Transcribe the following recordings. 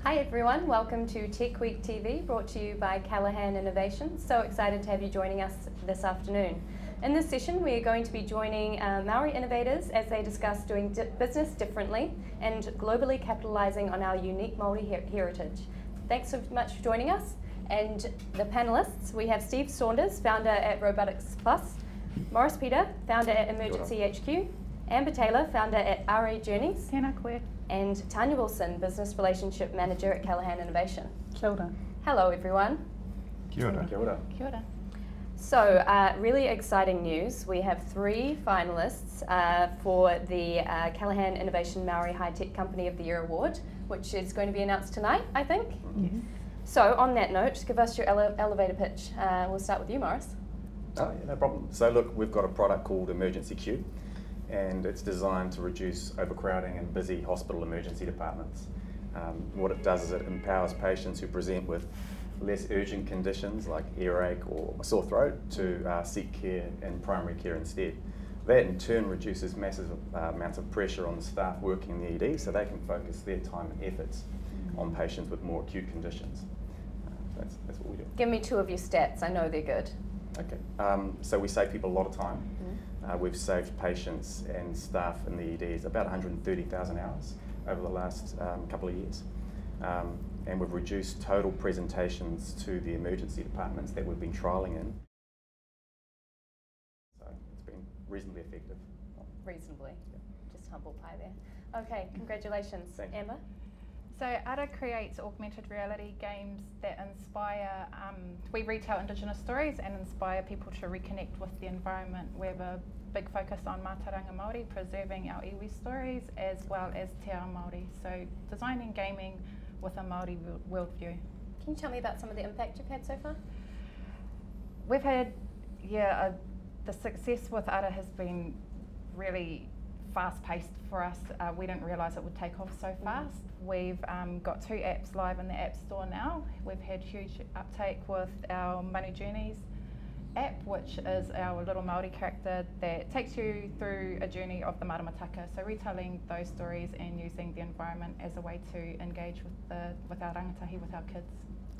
Hi everyone, welcome to Techweek TV, brought to you by Callaghan Innovation. So excited to have you joining us this afternoon. In this session we are going to be joining Māori innovators as they discuss doing business differently and globally capitalising on our unique Māori heritage. Thanks so much for joining us. And the panellists, we have Steve Saunders, founder at Robotics Plus, Morris Peter, founder at Emergency HQ, Amber Taylor, founder at RA Journeys, Tēnā koe. And Tanya Wilson, Business Relationship Manager at Callaghan Innovation. Kia ora. Hello everyone. Kia ora. Kia ora. Kia ora. So, really exciting news. We have 3 finalists for the Callaghan Innovation Māori High Tech Company of the Year Award, which is going to be announced tonight, I think. Yes. So, on that note, give us your elevator pitch. We'll start with you, Morris. Oh, yeah, no problem. So look, we've got a product called Emergency Queue, and it's designed to reduce overcrowding in busy hospital emergency departments. What it does is it empowers patients who present with less urgent conditions like earache or a sore throat to seek care in primary care instead. That in turn reduces massive amounts of pressure on the staff working in the ED so they can focus their time and efforts on patients with more acute conditions. That's what we do. Give me 2 of your stats, I know they're good. Okay, so we save people a lot of time. We've saved patients and staff in the EDs about 130,000 hours over the last couple of years. And we've reduced total presentations to the emergency departments that we've been trialling in. So it's been reasonably effective. Reasonably, just humble pie there. Okay, congratulations. Thank you. Amber? So ARA creates augmented reality games that inspire, we retell Indigenous stories and inspire people to reconnect with the environment. We have a big focus on Mātauranga Māori, preserving our iwi stories as well as te ao Māori. So designing gaming with a Māori worldview. Can you tell me about some of the impact you've had so far? We've had, the success with ARA has been really fast-paced for us. We didn't realise it would take off so fast. We've got 2 apps live in the App Store now. We've had huge uptake with our Manu Journeys app, which is our little Māori character that takes you through a journey of the maramataka. So retelling those stories and using the environment as a way to engage with our rangatahi, with our kids.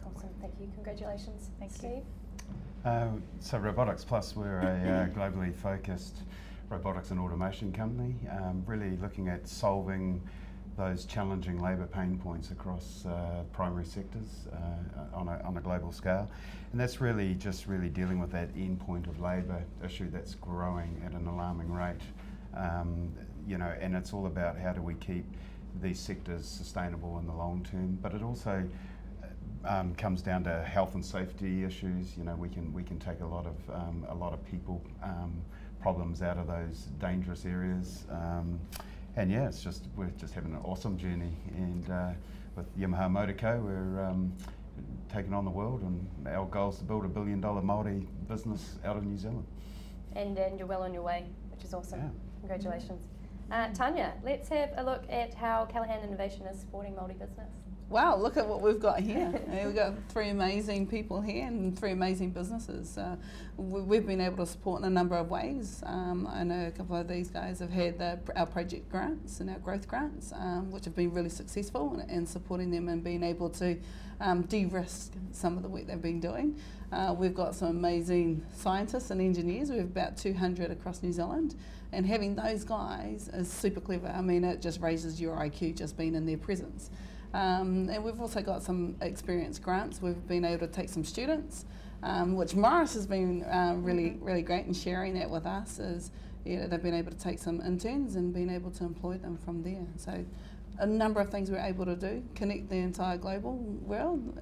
Awesome, thank you. Congratulations. Thank you. Steve? So Robotics Plus, we're a globally focused robotics and automation company, really looking at solving those challenging labour pain points across primary sectors on a global scale. And that's really just dealing with that end point of labour issue that's growing at an alarming rate. And it's all about how do we keep these sectors sustainable in the long term, but it also comes down to health and safety issues. We can take a lot of people problems out of those dangerous areas. And yeah, we're just having an awesome journey, and with Yamaha Motor Co, we're taking on the world, and our goal is to build $1 billion Māori business out of New Zealand. And you're well on your way, which is awesome. Yeah. Congratulations. Tanya, let's have a look at how Callaghan Innovation is supporting Māori business. Wow, look at what we've got here. We've got 3 amazing people here and 3 amazing businesses. We've been able to support in a number of ways. I know a couple of these guys have had our project grants and our growth grants, which have been really successful in supporting them and being able to de-risk some of the work they've been doing. We've got some amazing scientists and engineers. We have about 200 across New Zealand, and having those guys is super clever. I mean, it just raises your IQ just being in their presence. And we've also got some experience grants. We've been able to take some students, which Morris has been really great in sharing that with us. They've been able to take some interns and been able to employ them from there. So a number of things we're able to do, connect the entire global world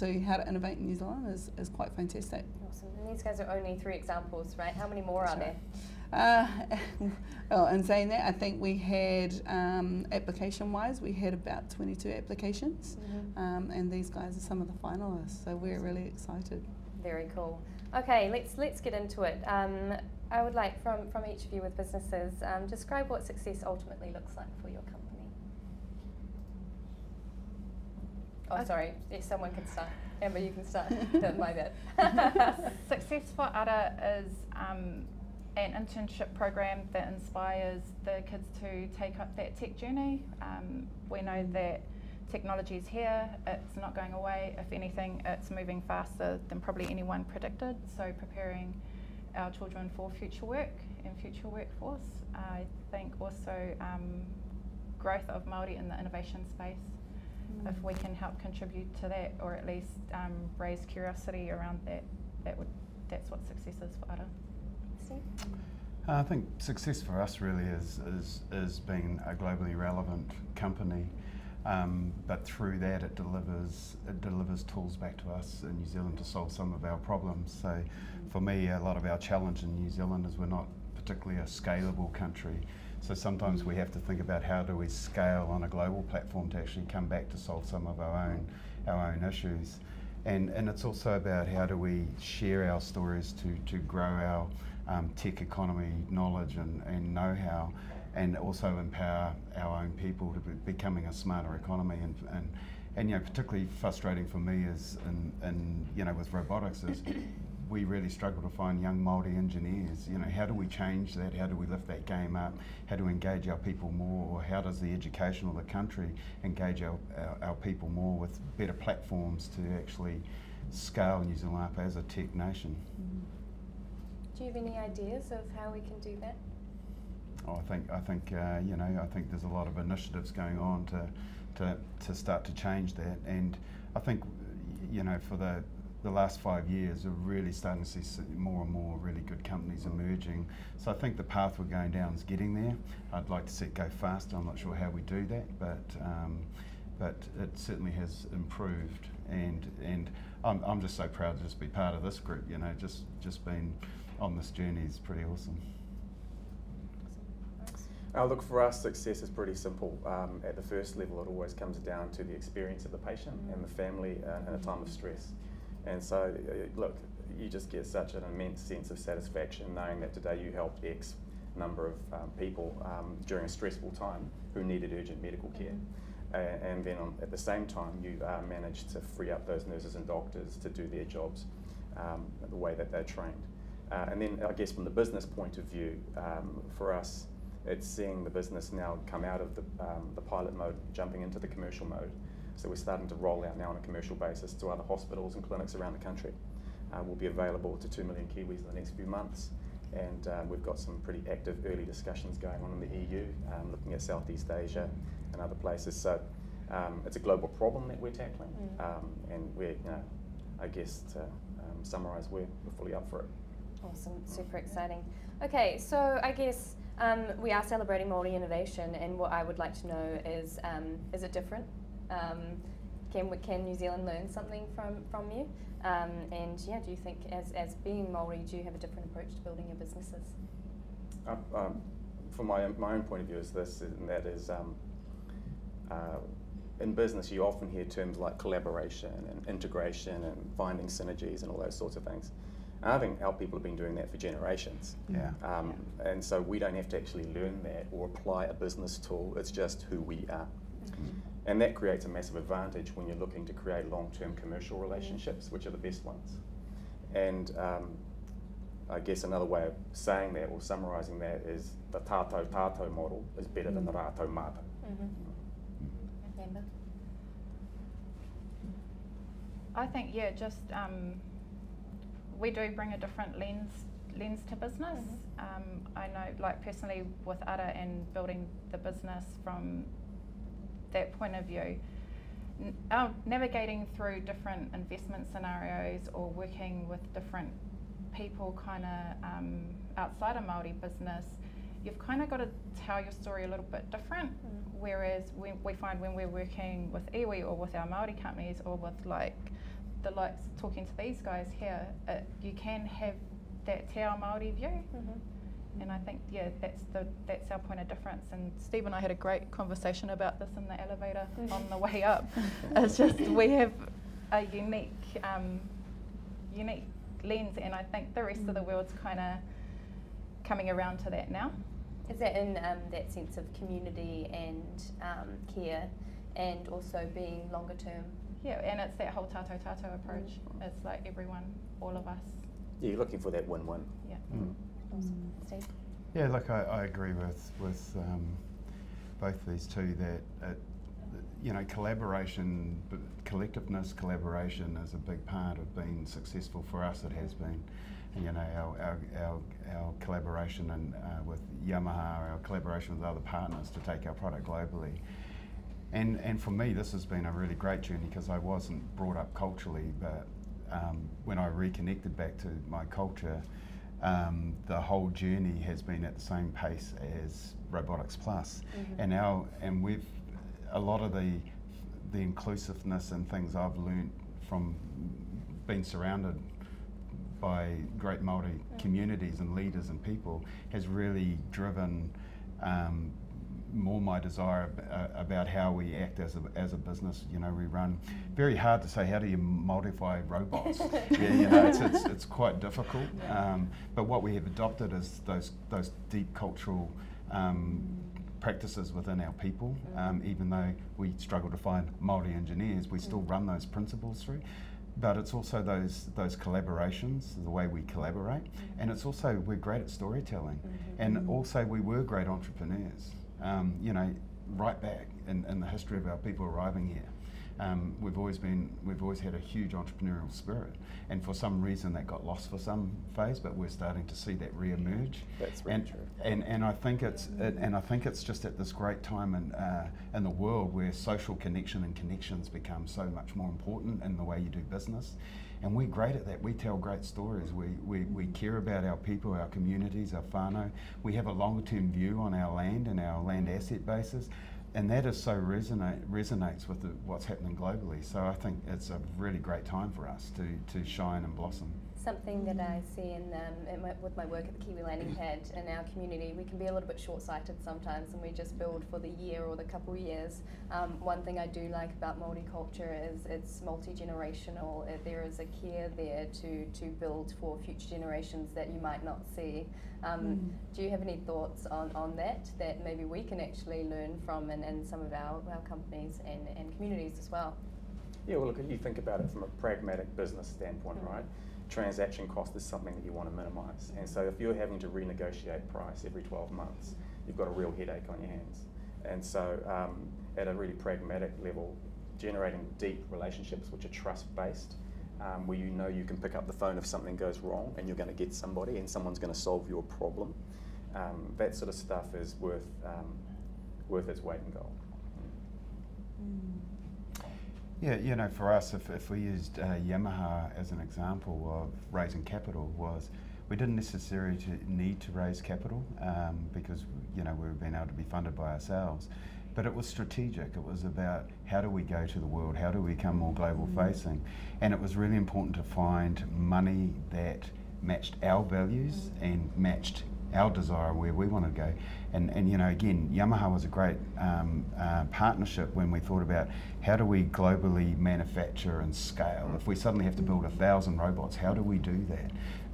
to how to innovate in New Zealand is quite fantastic. Awesome. And these guys are only 3 examples, right? How many more are there? Well, in saying that, I think we had, application-wise, we had about 22 applications, and these guys are some of the finalists, so we're really excited. Very cool. Okay, let's get into it. I would like from each of you with businesses, describe what success ultimately looks like for your company. Oh, sorry, if someone can start. Amber, you can start. My bad. Success for ARA is an internship program that inspires the kids to take up that tech journey. We know that technology is here, it's not going away. If anything, it's moving faster than probably anyone predicted. So preparing our children for future work and future workforce. I think also growth of Māori in the innovation space. If we can help contribute to that, or at least raise curiosity around that, that's what success is for ARA. I think success for us really is being a globally relevant company, but through that it delivers tools back to us in New Zealand to solve some of our problems. So for me, a lot of our challenge in New Zealand is we're not particularly a scalable country. So sometimes we have to think about how do we scale on a global platform to actually come back to solve some of our own issues. And it's also about how do we share our stories to grow our tech economy knowledge and know-how, and also empower our own people to becoming a smarter economy. And you know, particularly frustrating for me is with robotics is we really struggle to find young Māori engineers. You know, how do we change that? How do we lift that game up? How do we engage our people more? Or how does the education of the country engage our people more with better platforms to actually scale New Zealand up as a tech nation? Do you have any ideas of how we can do that? Oh, I think there's a lot of initiatives going on to start to change that, and I think for the last 5 years, we're really starting to see more and more really good companies emerging. So I think the path we're going down is getting there. I'd like to see it go faster. I'm not sure how we do that, but it certainly has improved. And I'm just so proud to just be part of this group. You know, just being on this journey is pretty awesome. Look, for us, success is pretty simple. At the first level, it always comes down to the experience of the patient and the family in a time of stress. And so, look, you just get such an immense sense of satisfaction knowing that today you helped X number of people during a stressful time who needed urgent medical care. And then at the same time, you managed to free up those nurses and doctors to do their jobs the way that they're trained. And then I guess from the business point of view, for us, it's seeing the business now come out of the pilot mode, jumping into the commercial mode. So we're starting to roll out now on a commercial basis to other hospitals and clinics around the country. We'll be available to 2 million Kiwis in the next few months. And we've got some pretty active early discussions going on in the EU, looking at Southeast Asia and other places. So it's a global problem that we're tackling. And we're, I guess to summarise, we're fully up for it. Awesome, super exciting. Okay, so I guess we are celebrating Māori innovation, and what I would like to know is it different? Can New Zealand learn something from you? And yeah, do you think as being Māori, do you have a different approach to building your businesses? From my own point of view is this, and that is in business you often hear terms like collaboration and integration and finding synergies and all those sorts of things. And I think our people have been doing that for generations. And so we don't have to actually learn that or apply a business tool, it's just who we are. And that creates a massive advantage when you're looking to create long-term commercial relationships, which are the best ones. And I guess another way of saying that or summarising that is the tātou model is better than the rātou mātou. I think, just we do bring a different lens to business. I know, like personally with ARA and building the business from that point of view, navigating through different investment scenarios or working with different people kind of outside of Māori business, you've kind of got to tell your story a little bit different. Whereas we find when we're working with iwi or with our Māori companies or with the likes talking to these guys here, you can have that te ao Māori view. And I think, yeah, that's our point of difference. And Steve and I had a great conversation about this in the elevator on the way up. It's just we have a unique lens, and I think the rest of the world's kind of coming around to that now. Is that in that sense of community and care, and also being longer term? Yeah, and it's that whole tato approach. It's like everyone, all of us. Yeah, you're looking for that win-win. Yeah. Awesome. Steve? Yeah, look, I agree with both these two that collaboration, collectiveness, collaboration is a big part of being successful. For us. It has been. You know, our collaboration with Yamaha, our collaboration with other partners to take our product globally. And for me, this has been a really great journey because I wasn't brought up culturally, but when I reconnected back to my culture, the whole journey has been at the same pace as Robotics Plus. And we've a lot of the inclusiveness and things I've learned from being surrounded by great Māori communities and leaders and people has really driven more my desire about how we act as a business. You know, we run very hard to say how do you modify robots. Yeah, you know, it's quite difficult. But what we have adopted is those deep cultural practices within our people. Even though we struggle to find Māori engineers, we still run those principles through. But it's also those collaborations, the way we collaborate, and it's also we're great at storytelling, and also we were great entrepreneurs. You know, right back in the history of our people arriving here, we've always had a huge entrepreneurial spirit, and for some reason that got lost for some phase, but we're starting to see that re-emerge. That's really true. And I think it's just at this great time in the world where social connection and connections become so much more important in the way you do business. And we're great at that. We tell great stories. We care about our people, our communities, our whānau. We have a longer term view on our land and our land asset bases. And that is so resonates with what's happening globally. So I think it's a really great time for us to shine and blossom. Something that I see with my work at the Kiwi Landing Pad in our community, we can be a little bit short-sighted sometimes, and we just build for the year or the couple years. One thing I do like about Māori culture is it's multi-generational. There is a care there to build for future generations that you might not see. Do you have any thoughts on that maybe we can actually learn from in some of our companies and communities as well? Yeah, well, look, if you think about it from a pragmatic business standpoint, right? Transaction cost is something that you want to minimise, and so if you're having to renegotiate price every 12 months, you've got a real headache on your hands. And so at a really pragmatic level, generating deep relationships which are trust-based, where you know you can pick up the phone if something goes wrong and you're going to get somebody and someone's going to solve your problem, that sort of stuff is worth its weight in gold. Yeah, you know, for us, if we used Yamaha as an example of raising capital, we didn't necessarily need to raise capital because, you know, we were being able to be funded by ourselves. But it was strategic. It was about how do we go to the world, how do we become more global facing, and it was really important to find money that matched our values and matched our desire where we want to go. And you know, again, Yamaha was a great partnership when we thought about how do we globally manufacture and scale. If we suddenly have to build 1,000 robots, how do we do that?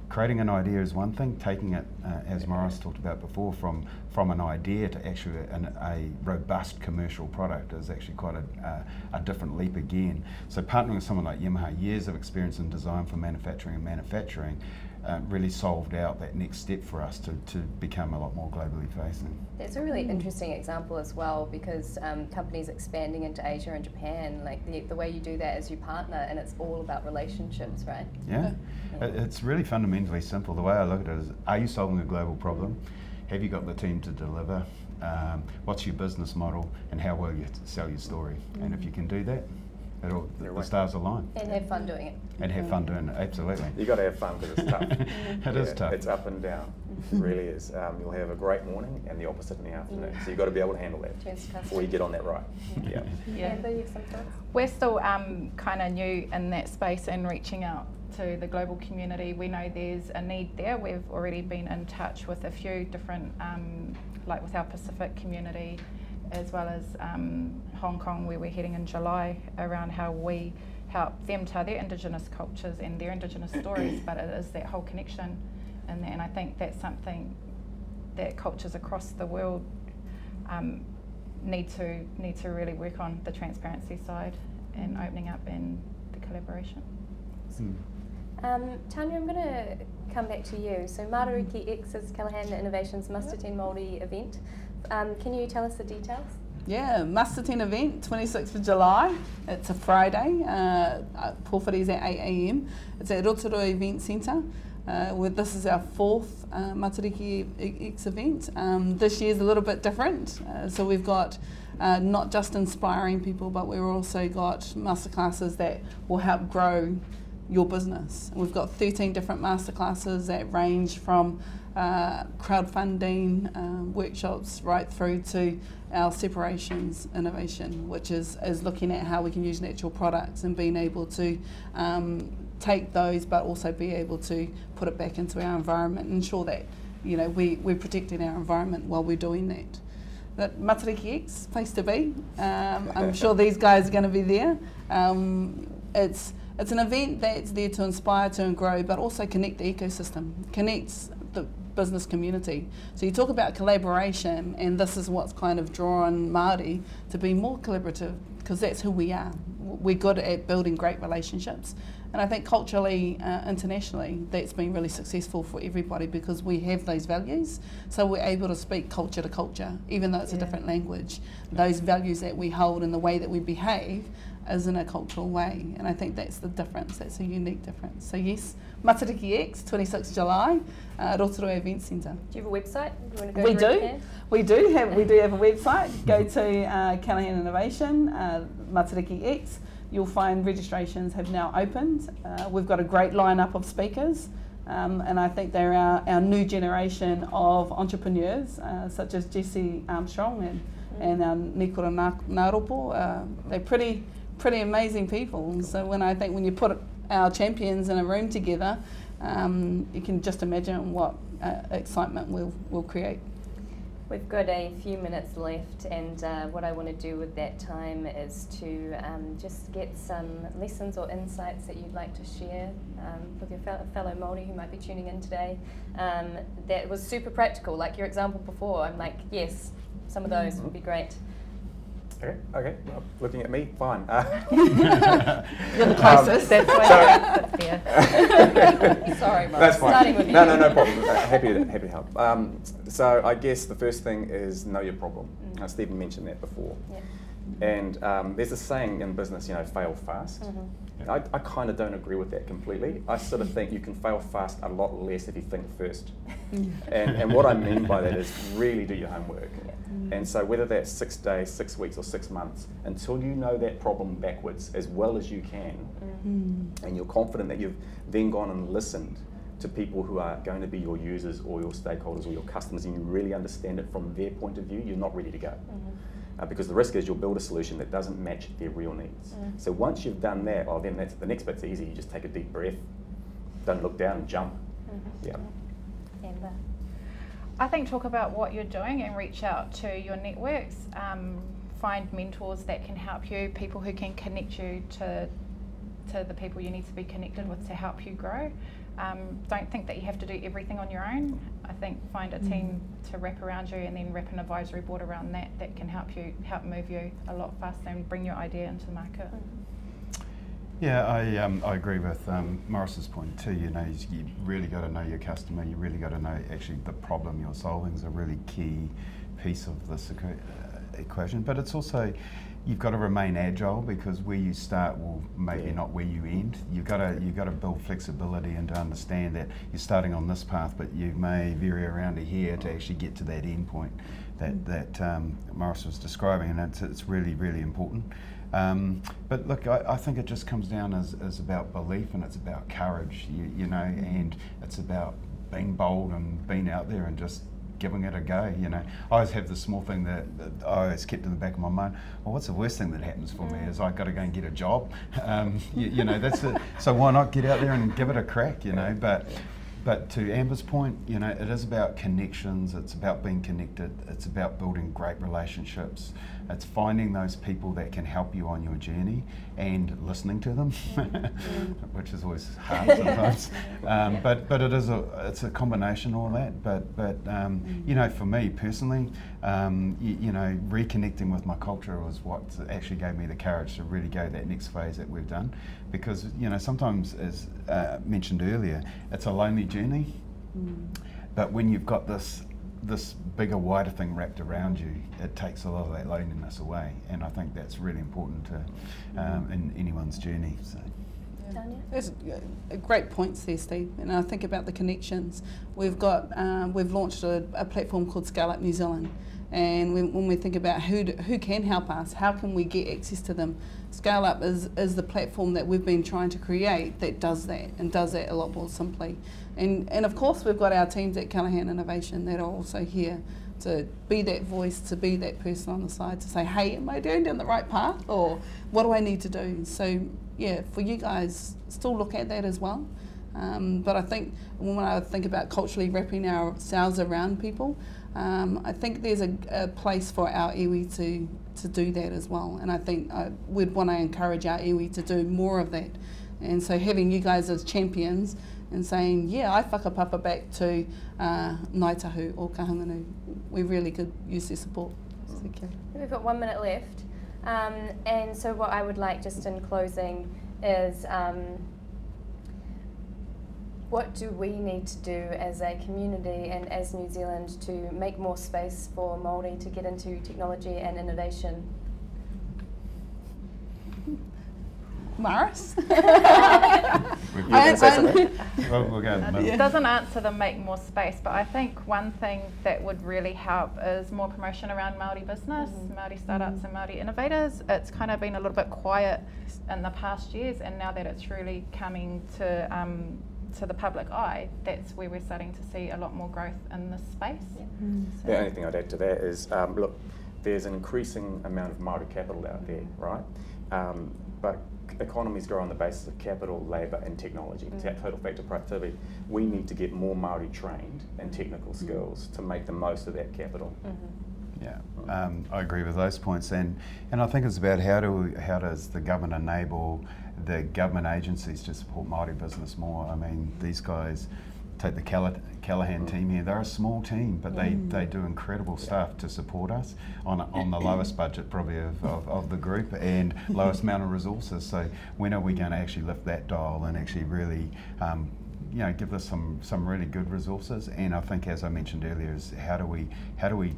Creating an idea is one thing, taking it, as Morris talked about before, from an idea to actually a robust commercial product is actually quite a different leap again. So partnering with someone like Yamaha, years of experience in design for manufacturing, really solved out that next step for us to become a lot more globally facing. It's a really interesting example as well, because companies expanding into Asia and Japan, like the way you do that is you partner, and it's all about relationships, right? Yeah. It's really fundamentally simple. The way I look at it is, are you solving a global problem? Have you got the team to deliver? What's your business model, and how well you sell your story? And if you can do that, the stars align. And have fun doing it. And have fun doing it, absolutely. You've got to have fun because it's tough. It is tough. It's up and down. It really is. You'll have a great morning and the opposite in the afternoon. So you've got to be able to handle that before you get on that ride. Yeah. Amber, you have some thoughts? We're still kind of new in that space and reaching out to the global community. We know there's a need there. We've already been in touch with a few different, like with our Pacific community, as well as Hong Kong, where we're heading in July, around how we help them tell their Indigenous cultures and their Indigenous stories, but it is that whole connection. And I think that's something that cultures across the world need to really work on, the transparency side and opening up and the collaboration. Tanya, I'm going to come back to you. So Matariki X is Callaghan Innovation's Muster 10 Māori event. Can you tell us the details? Yeah, Muster 10 event, 26th of July. It's a Friday. Pōwhiri is at 8 AM. It's at Rotorua Event Centre. This is our fourth Matariki X event. This year's a little bit different. So we've got not just inspiring people, but we've also got masterclasses that will help grow your business. We've got 13 different masterclasses that range from crowdfunding workshops right through to our separations innovation, which is looking at how we can use natural products and being able to take those but also be able to put it back into our environment and ensure that we're protecting our environment while we're doing that. But Matariki X, place to be. I'm sure these guys are going to be there. It's an event that's there to inspire, to grow, but also connect the ecosystem, connects the business community. So you talk about collaboration, and this is what's kind of drawn Māori to be more collaborative, because that's who we are. We're good at building great relationships. And I think culturally, internationally, that's been really successful for everybody because we have those values. So we're able to speak culture to culture, even though it's a different language. Those values that we hold and the way that we behave is in a cultural way. And I think that's the difference. That's a unique difference. So yes, Matariki X, 26th July, Rotorua Event Centre. Do you have a website? Do you want to go We do have a website. Go to Callaghan Innovation, Matariki X. You'll find registrations have now opened. We've got a great lineup of speakers, and I think they're our new generation of entrepreneurs, such as Jesse Armstrong and our Nikora Naropo. They're pretty amazing people. So when you put our champions in a room together, you can just imagine what excitement we'll create. We've got a few minutes left, and what I want to do with that time is to just get some lessons or insights that you'd like to share with your fellow Māori who might be tuning in today. That was super practical, like your example before. I'm like, yes, some of those would be great. Okay. Well, looking at me, fine. You're the closest. That's why that's there. Sorry, Mark. That's fine. Starting with you. No problem. Happy to help. So I guess the first thing is know your problem. Stephen mentioned that before. Yeah. And there's a saying in business, fail fast. I kind of don't agree with that completely. I sort of think you can fail fast a lot less if you think first. And what I mean by that is really do your homework. And so whether that's 6 days, 6 weeks or 6 months, until you know that problem backwards as well as you can, and you're confident that you've then gone and listened to people who are going to be your users or your stakeholders or your customers, and you really understand it from their point of view, you're not ready to go. Because the risk is you'll build a solution that doesn't match their real needs. So once you've done that, then that's the next bit's easy. You just take a deep breath, don't look down and jump. Yeah. Amber. I think talk about what you're doing and reach out to your networks. Find mentors that can help you, people who can connect you to the people you need to be connected with to help you grow. Don't think that you have to do everything on your own. I think find a team to wrap around you, and then wrap an advisory board around that can help move you a lot faster and bring your idea into the market. Yeah, I agree with Morris's point too. You really got to know your customer. You really got to know actually the problem you're solving is a really key piece of this equation. But it's also you've got to remain agile, because where you start will maybe not where you end. You've got to build flexibility and to understand that you're starting on this path, but you may vary around here to actually get to that end point that Morris was describing, and it's really, really important. But look, I think it just comes down as about belief, and it's about courage, you know, and it's about being bold and being out there and just giving it a go, you know. I always have this small thing that I always kept in the back of my mind. Well, what's the worst thing that happens for me is I got to go and get a job. You know, that's it. So why not get out there and give it a crack, you know? But to Amber's point, you know, it is about connections, it's about being connected, it's about building great relationships, it's finding those people that can help you on your journey and listening to them, which is always hard sometimes. But it's a combination of all that. But you know, for me personally, you know, reconnecting with my culture was what actually gave me the courage to really go that next phase that we've done. Because, you know, sometimes, as mentioned earlier, it's a lonely journey, but when you've got this bigger, wider thing wrapped around you, it takes a lot of that loneliness away, and I think that's really important to in anyone's journey. So. That's a great points there, Steve. And I think about the connections. We've launched a platform called Scallop New Zealand, and when we think about who can help us, how can we get access to them, Scallop is the platform that we've been trying to create that does that, and does that a lot more simply. And of course we've got our teams at Callaghan Innovation that are also here to be that voice, to be that person on the side to say, hey, am I going down the right path, or what do I need to do? So yeah, for you guys, still look at that as well. But I think when I think about culturally wrapping ourselves around people, I think there's a place for our iwi to do that as well. And I think we'd want to encourage our iwi to do more of that. And so having you guys as champions and saying, yeah, I whakapapa back to Ngāi Tahu or Kahungunu, we really could use their support. Okay. We've got 1 minute left. And so what I would like just in closing is what do we need to do as a community and as New Zealand to make more space for Māori to get into technology and innovation? Maris? We'll go. It doesn't answer the make more space, but I think one thing that would really help is more promotion around Māori business, Māori startups and Māori innovators. It's kind of been a little bit quiet in the past years, and now that it's really coming to the public eye, that's where we're starting to see a lot more growth in this space. The only thing I'd add to that is, look, there's an increasing amount of Māori capital out there, right? But economies grow on the basis of capital, labour and technology, total factor productivity. We need to get more Māori trained in technical skills to make the most of that capital. Yeah, I agree with those points, and I think it's about how does the government enable the government agencies to support Māori business more. I mean, these guys, take the Callaghan team here, they're a small team, but they do incredible stuff to support us on the lowest budget probably of the group and lowest amount of resources. So when are we going to actually lift that dial and actually really you know, give us some really good resources? And I think, as I mentioned earlier, is how do we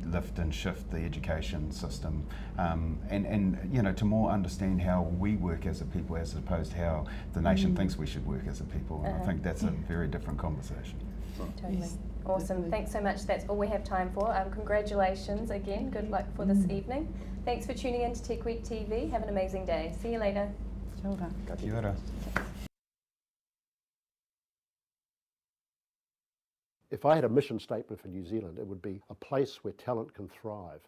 lift and shift the education system, and you know, to more understand how we work as a people as opposed to how the nation thinks we should work as a people. And I think that's a very different conversation. Totally. Yes. Awesome. Thanks so much. That's all we have time for. Congratulations again. Good luck for this evening. Thanks for tuning in to Techweek TV. Have an amazing day. See you later. Kia ora. If I had a mission statement for New Zealand, it would be a place where talent can thrive.